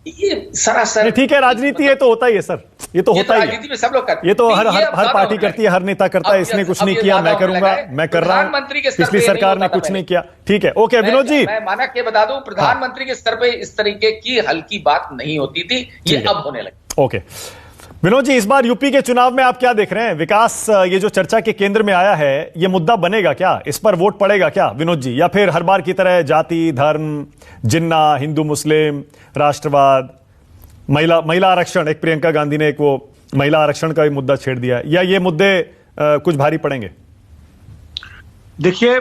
Speaker 7: ये सरासर
Speaker 1: ठीक है। राजनीति है तो होता ही है सर, ये तो होता ही है,
Speaker 7: राजनीति में सब लोग करते हैं।
Speaker 1: ये तो हर पार्टी करती है, हर नेता करता है। इसने कुछ नहीं किया, मैं करूंगा, मैं कर रहा हूं, पिछली सरकार ने कुछ नहीं किया। ठीक है, ओके विनोद जी,
Speaker 7: मैं माना के बता दूं, प्रधानमंत्री के स्तर पे इस तरीके की हल्की बात नहीं होती थी, ये अब होने लगी।
Speaker 1: ओके, विनोद जी, इस बार यूपी के चुनाव में आप क्या देख रहे हैं? विकास ये जो चर्चा के केंद्र में आया है, ये मुद्दा बनेगा क्या? इस पर वोट पड़ेगा क्या विनोद जी? या फिर हर बार की तरह जाति, धर्म, जिन्ना, हिंदू मुस्लिम, राष्ट्रवाद, महिला आरक्षण, एक प्रियंका गांधी ने एक वो महिला आरक्षण का भी मुद्दा छेड़ दिया, या ये मुद्दे कुछ भारी पड़ेंगे?
Speaker 8: देखिए,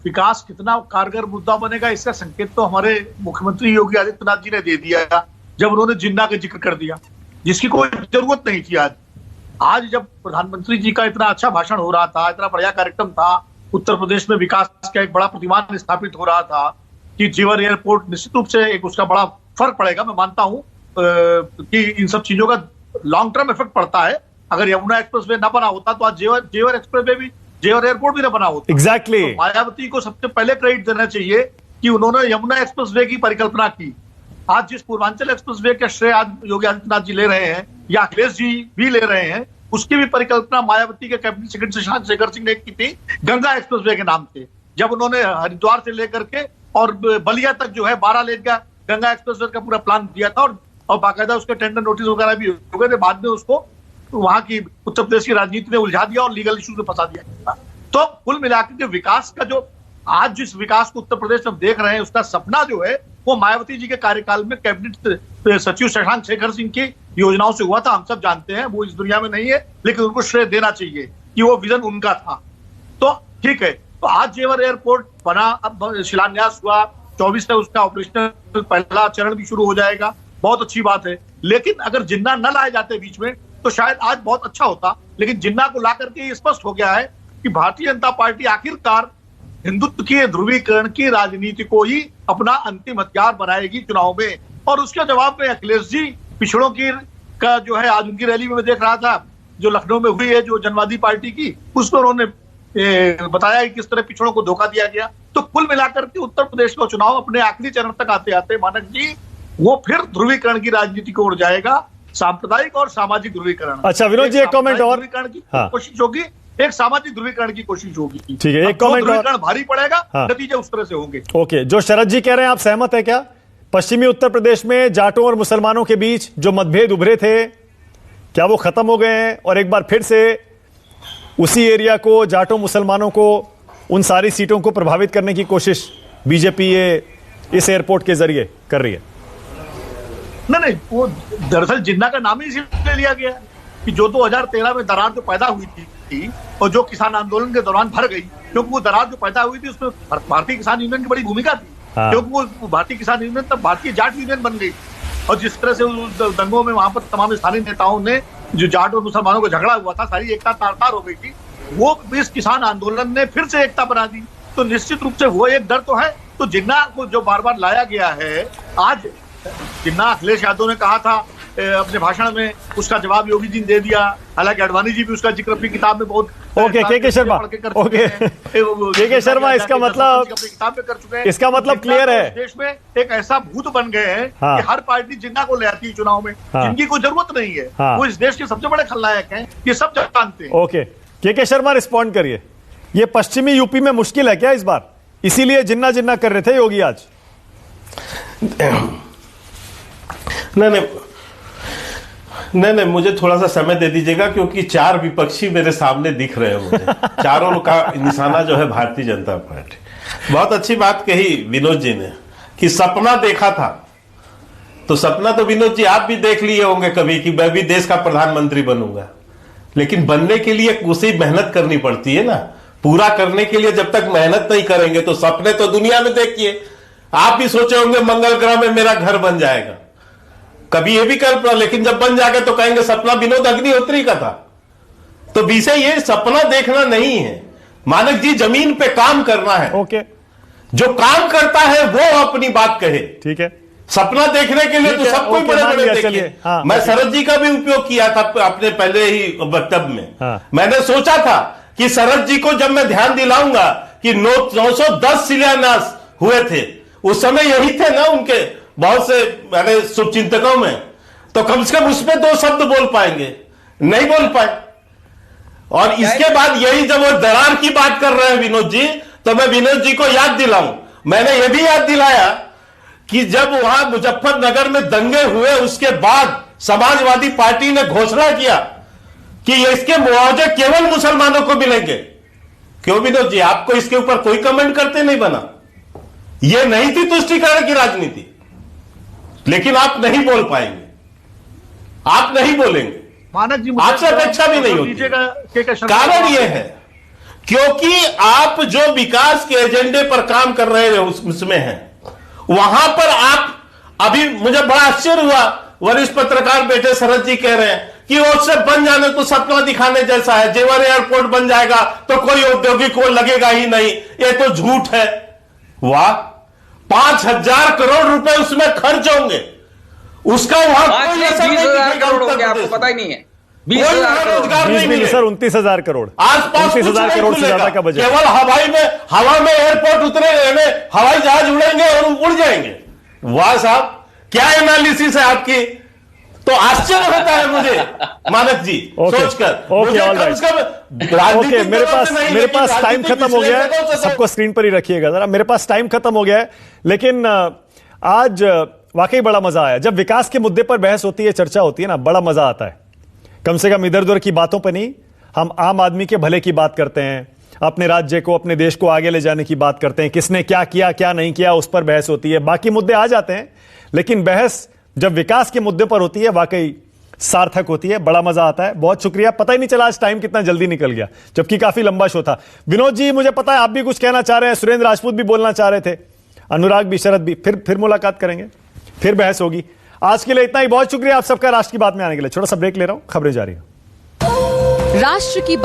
Speaker 8: विकास कितना कारगर मुद्दा बनेगा इसका संकेत तो हमारे मुख्यमंत्री योगी आदित्यनाथ जी ने दे दिया जब उन्होंने जिन्ना का जिक्र कर दिया, जिसकी कोई जरूरत नहीं थी। आज जब प्रधानमंत्री जी का इतना अच्छा भाषण हो रहा था, इतना बढ़िया कार्यक्रम था, उत्तर प्रदेश में विकास का एक बड़ा प्रतिमान स्थापित हो रहा था कि जेवर एयरपोर्ट निश्चित रूप से एक उसका बड़ा फर्क पड़ेगा। मैं मानता हूं कि इन सब चीजों का लॉन्ग टर्म इफेक्ट पड़ता है। अगर यमुना एक्सप्रेसवे ना बना होता तो आज जेवर एक्सप्रेसवे भी, जेवर एयरपोर्ट भी ना बना होता।
Speaker 1: एग्जैक्टली।
Speaker 8: तो मायावती को सबसे पहले क्रेडिट देना चाहिए कि उन्होंने यमुना एक्सप्रेसवे की परिकल्पना की। आज जिस पूर्वांचल एक्सप्रेसवे का श्रेय आज योगी आदित्यनाथ जी ले रहे हैं या अखिलेश जी भी ले रहे हैं, उसकी भी परिकल्पना मायावती के कैबिनेट सेक्रेटरी शशांक शेखर सिंह ने की थी गंगा एक्सप्रेसवे के नाम से, जब उन्होंने हरिद्वार से लेकर के और बलिया तक जो है 12 लेन का गंगा एक्सप्रेसवे का पूरा प्लान दिया था और बाकायदा उसके टेंडर नोटिस वगैरह भी हो गए थे। बाद में उसको वहां की उत्तर प्रदेश की राजनीति ने उलझा दिया और लीगल इश्यू में फंसा दिया। तो कुल मिलाकर के विकास का जो आज जिस विकास को उत्तर प्रदेश में देख रहे हैं, उसका सपना जो है वो मायावती जी के कार्यकाल में कैबिनेट सचिव शशांक शेखर सिंह की योजनाओं से हुआ था। हम सब जानते हैं, वो इस दुनिया में नहीं है, लेकिन उनको श्रेय देना चाहिए कि वो विजन उनका था। तो ठीक है, तो आज जेवर एयरपोर्ट बना, अब शिलान्यास हुआ, 24 तक उसका ऑपरेशनल पहला चरण भी शुरू हो जाएगा, बहुत अच्छी बात है। लेकिन अगर जिन्ना न लाए जाते बीच में तो शायद आज बहुत अच्छा होता। लेकिन जिन्ना को ला करके ये स्पष्ट हो गया है कि भारतीय जनता पार्टी आखिरकार हिंदुत्व के ध्रुवीकरण की राजनीति को ही अपना अंतिम हथियार बनाएगी चुनाव में। और उसके जवाब में अखिलेश जी पिछड़ों की का जो है, आज उनकी रैली में मैं देख रहा था जो लखनऊ में हुई है, जो जनवादी पार्टी की, उस पर उन्होंने बताया कि किस तरह पिछड़ों को धोखा दिया गया। तो कुल मिलाकर के उत्तर प्रदेश का चुनाव अपने आखिरी चरण तक आते आते मानक जी वो फिर ध्रुवीकरण की राजनीति को उड़ जाएगा, सांप्रदायिक और सामाजिक ध्रुवीकरण।
Speaker 1: अच्छा विनोद जी, एक कमेंट और।
Speaker 8: ध्रुवीकरण की कोशिश होगी, एक सामाजिक ध्रुवीकरण की कोशिश होगी।
Speaker 1: ठीक है, एक कमेंट और।
Speaker 8: भारी पड़ेगा, नतीजे उस तरह से होंगे।
Speaker 1: ओके, जो शरद जी कह रहे हैं, आप सहमत है क्या? पश्चिमी उत्तर प्रदेश में जाटों और मुसलमानों के बीच जो मतभेद उभरे थे, क्या वो खत्म हो गए हैं और एक बार फिर से उसी एरिया को, जाटों मुसलमानों को, उन सारी सीटों को प्रभावित करने की कोशिश बीजेपी इस एयरपोर्ट के जरिए कर रही है?
Speaker 8: नहीं, वो दरअसल जिन्ना का नाम ही इसलिए लिया गया कि जो 2013 में दरार जो पैदा हुई थी और जो किसान आंदोलन के दौरान भर गई, क्योंकि वो दरार जो पैदा हुई थी उसमें भारतीय किसान यूनियन की बड़ी भूमिका थी। क्योंकि वो भारतीय किसान यूनियन तब भारतीय जाट यूनियन बन गई और जिस तरह से उस दंगों में वहां पर तमाम स्थानीय नेताओं ने जो जाट और मुसलमानों को झगड़ा हुआ था, सारी एकता तार-तार हो गई थी, वो इस किसान आंदोलन ने फिर से एकता बना दी। तो निश्चित रूप से वो एक डर तो है। तो जिन्ना को जो बार बार लाया गया है, आज जिन्ना अखिलेश यादव ने कहा था अपने भाषण में, उसका जवाब योगी जी ने दे दिया। हालांकि अडवाणी जी भी उसका जिक्र अपनी किताब में बहुत
Speaker 1: के शर्मा, के शर्मा, इसका मतलब
Speaker 8: किताब में कर चुके हैं।
Speaker 1: इसका मतलब क्लियर है,
Speaker 8: देश में एक ऐसा भूत बन गए हैं कि हर पार्टी जिन्ना को ले आती है चुनाव में, जिनकी कोई जरूरत नहीं है। वो इस देश के सबसे बड़े खलनायक हैं, ये सब जानते हैं।
Speaker 1: ओके, के शर्मा रिस्पॉन्ड करिए। ये पश्चिमी यूपी में मुश्किल है क्या इस बार? इसीलिए जिन्ना जिन्ना कर रहे थे योगी आज?
Speaker 4: नहीं, मुझे थोड़ा सा समय दे दीजिएगा, क्योंकि 4 विपक्षी मेरे सामने दिख रहे हैं मुझे। चारों का निशाना जो है भारतीय जनता पार्टी। बहुत अच्छी बात कही विनोद जी ने कि सपना देखा था, तो सपना तो विनोद जी आप भी देख लिए होंगे कभी कि मैं भी देश का प्रधानमंत्री बनूंगा। लेकिन बनने के लिए उसे मेहनत करनी पड़ती है ना। पूरा करने के लिए जब तक मेहनत नहीं करेंगे तो सपने तो दुनिया में देखिए, आप भी सोचे होंगे मंगल ग्रह में मेरा घर बन जाएगा, कभी ये भी कल्पना, लेकिन जब बन जाएगा तो कहेंगे सपना विनोद अग्निहोत्री का था। तो विषय ये सपना देखना नहीं है मानक जी, जमीन पे काम करना है।
Speaker 1: ओके,
Speaker 4: जो काम करता है वो अपनी बात कहे।
Speaker 1: ठीक है,
Speaker 4: सपना देखने के लिए तो सब कोई बड़े बड़े देखिए। मैं शरद जी का भी उपयोग किया था अपने पहले ही वक्तव्य में। मैंने सोचा था कि शरद जी को जब मैं ध्यान दिलाऊंगा कि 910 शिलान्यास हुए थे, उस समय यही थे ना उनके बहुत से मेरे शुभचिंतकों में, तो कम से कम उसमें 2 शब्द बोल पाएंगे, नहीं बोल पाए। और इसके बाद यही जब वो दरार की बात कर रहे हैं विनोद जी, तो मैं विनोद जी को याद दिलाऊं, मैंने यह भी याद दिलाया कि जब वहां मुजफ्फरनगर में दंगे हुए उसके बाद समाजवादी पार्टी ने घोषणा किया कि इसके मुआवजे केवल मुसलमानों को मिलेंगे। क्यों विनोद जी, आपको इसके ऊपर कोई कमेंट करते नहीं बना? यह नहीं थी तुष्टीकरण की राजनीति, लेकिन आप नहीं बोल पाएंगे, आप नहीं बोलेंगे,
Speaker 8: मानक जी
Speaker 4: आपसे अपेक्षा भी नहीं होती। कारण यह है क्योंकि आप जो विकास के एजेंडे पर काम कर रहे हैं उसमें हैं, वहां पर आप अभी, मुझे बड़ा आश्चर्य हुआ, वरिष्ठ पत्रकार बेटे शरद जी कह रहे हैं कि वो सब बन जाने तो सपना दिखाने जैसा है, जेवर एयरपोर्ट बन जाएगा तो कोई औद्योगिक को लगेगा ही नहीं, ये तो झूठ है। वाह, 5,000 करोड़ रुपए उसमें खर्च होंगे, उसका वहां कोई असर नहीं दिखेगा।
Speaker 7: आपको पता ही नहीं है,
Speaker 4: 20,000 रोजगार नहीं मिले
Speaker 1: सर, 29,000 करोड़,
Speaker 4: आसपास
Speaker 1: 29,000 करोड़ से ज्यादा का बजट।
Speaker 4: केवल हवा में एयरपोर्ट उतरेंगे, हवाई जहाज उड़ेंगे और उड़ जाएंगे। वाह साहब, क्या एनालिसिस है आपकी, तो आश्चर्य होता है मुझे मानक जी सोचकर।
Speaker 1: ओके, मेरे पास टाइम खत्म हो गया है, सबको स्क्रीन पर ही रखिएगा जरा, मेरे पास टाइम खत्म हो गया है। लेकिन आज वाकई बड़ा मजा आया, जब विकास के मुद्दे पर बहस होती है, चर्चा होती है ना, बड़ा मजा आता है। कम से कम इधर उधर की बातों पर नहीं, हम आम आदमी के भले की बात करते हैं, अपने राज्य को, अपने देश को आगे ले जाने की बात करते हैं, किसने क्या किया क्या नहीं किया उस पर बहस होती है, बाकी मुद्दे आ जाते हैं, लेकिन बहस जब विकास के मुद्दे पर होती है वाकई सार्थक होती है, बड़ा मजा आता है। बहुत शुक्रिया, पता ही नहीं चला आज टाइम कितना जल्दी निकल गया, जबकि काफी लंबा शो था। विनोद जी, मुझे पता है आप भी कुछ कहना चाह रहे हैं, सुरेंद्र राजपूत भी बोलना चाह रहे थे, अनुराग भी, शरद भी, फिर मुलाकात करेंगे, फिर बहस होगी। आज के लिए इतना ही, बहुत शुक्रिया आप सबका राष्ट्र की बात में आने के लिए। छोटा सा ब्रेक ले रहा हूं, खबरें जारी हैं।
Speaker 9: राष्ट्र की बात।